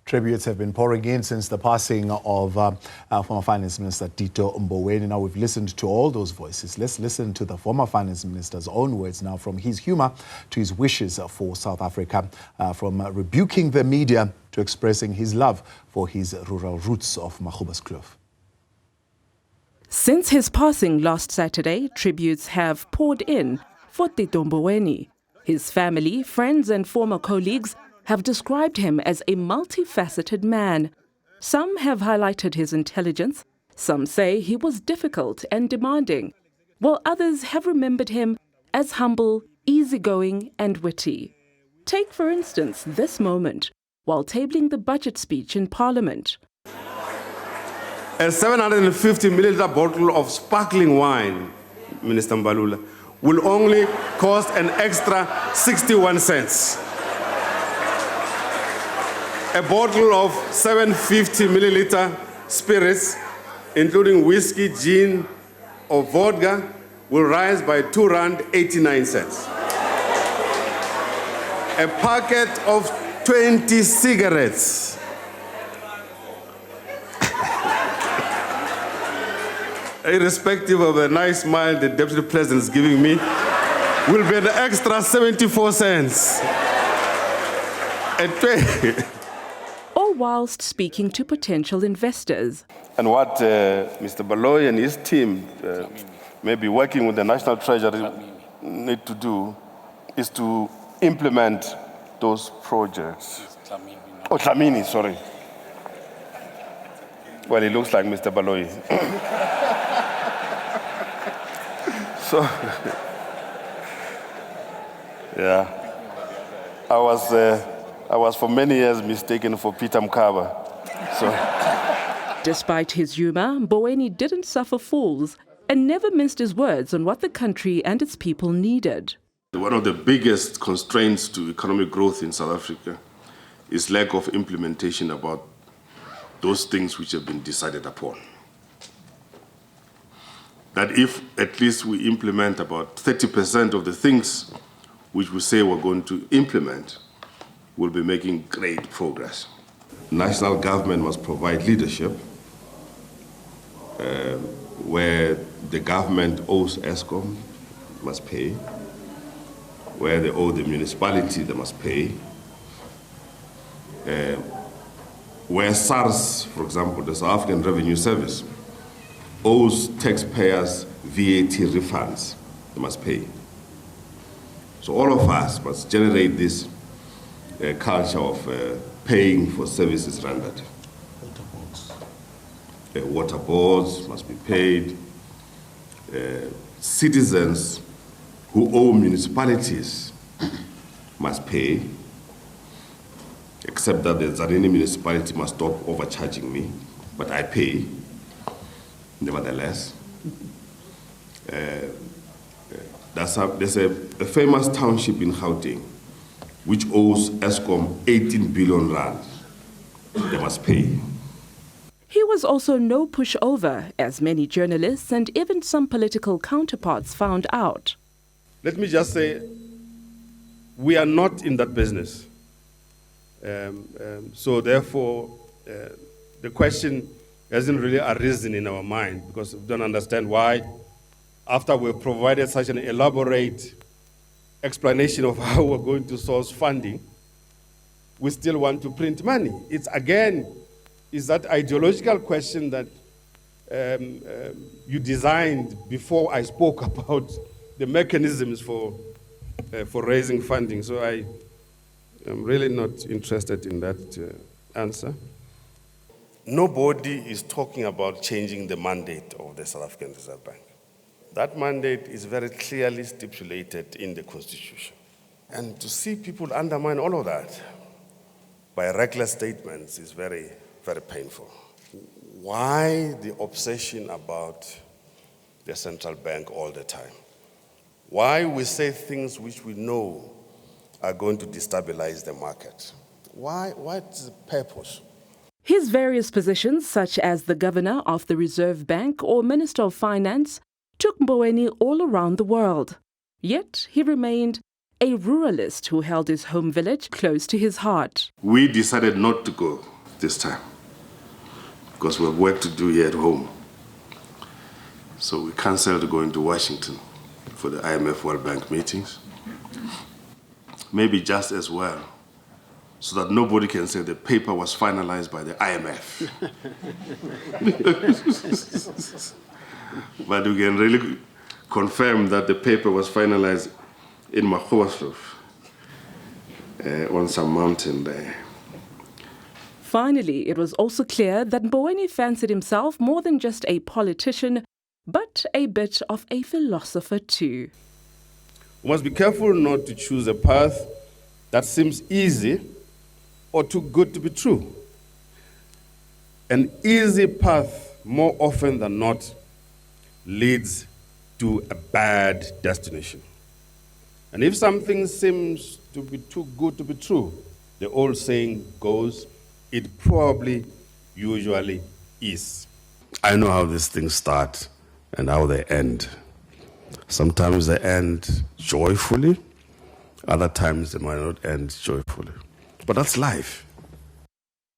Tributes have been pouring in since the passing of former Finance Minister Tito Mboweni. Now we've listened to all those voices. Let's listen to the former Finance Minister's own words now, from his humour to his wishes for South Africa, from rebuking the media to expressing his love for his rural roots of Magoebaskloof. Since his passing last Saturday, tributes have poured in for Tito Mboweni. His family, friends and former colleagues have described him as a multifaceted man. Some have highlighted his intelligence, some say he was difficult and demanding, while others have remembered him as humble, easygoing and witty. Take, for instance, this moment while tabling the budget speech in Parliament. A 750 milliliter bottle of sparkling wine, Minister Mbalula, will only cost an extra 61 cents. A bottle of 750 milliliter spirits, including whiskey, gin, or vodka, will rise by R2.89. A packet of 20 cigarettes, irrespective of the nice smile the Deputy President is giving me, will be an extra 74 cents. All whilst speaking to potential investors. And what Mr. Baloyi and his team, maybe working with the National Treasury, need to do is to implement those projects. Oh, Tlamini, sorry. Well, he looks like Mr. Baloyi. So, yeah, I was for many years mistaken for Peter Mkaba. So. Despite his humour, Mboweni didn't suffer fools and never minced his words on what the country and its people needed. One of the biggest constraints to economic growth in South Africa is lack of implementation about those things which have been decided upon. That if at least we implement about 30% of the things which we say we're going to implement, we'll be making great progress. National government must provide leadership where the government owes Eskom, must pay. Where they owe the municipality, they must pay. Where SARS, for example, the South African Revenue Service, owes taxpayers VAT refunds, they must pay. So all of us must generate this culture of paying for services rendered. Water boards must be paid. Citizens who owe municipalities must pay, except that the Zanini municipality must stop overcharging me, but I pay, nevertheless. There's a famous township in Gauteng which owes Eskom 18 billion rand. They must pay. He was also no pushover, as many journalists and even some political counterparts found out. Let me just say, we are not in that business. So therefore, the question hasn't really arisen in our mind, because we don't understand why, after we've provided such an elaborate explanation of how we're going to source funding, we still want to print money. It's again, is that ideological question that you designed before I spoke about the mechanisms for raising funding. So I am really not interested in that answer. Nobody is talking about changing the mandate of the South African Reserve Bank. That mandate is very clearly stipulated in the Constitution. And to see people undermine all of that by reckless statements is very, very painful. Why the obsession about the central bank all the time? Why we say things which we know are going to destabilize the market? What's the purpose? His various positions, such as the governor of the Reserve Bank or Minister of Finance, took Mboweni all around the world. Yet he remained a ruralist who held his home village close to his heart. We decided not to go this time, because we have work to do here at home. So we cancelled going to Washington for the IMF World Bank meetings. Maybe just as well, so that nobody can say the paper was finalized by the IMF. But we can really confirm that the paper was finalized in Magoebaskloof, on some mountain there. Finally, it was also clear that Mboweni fancied himself more than just a politician, but a bit of a philosopher too. We must be careful not to choose a path that seems easy or too good to be true. An easy path, more often than not, leads to a bad destination. And if something seems to be too good to be true, the old saying goes, it probably usually is. I know how these things start and how they end. Sometimes they end joyfully, other times they might not end joyfully. But that's life.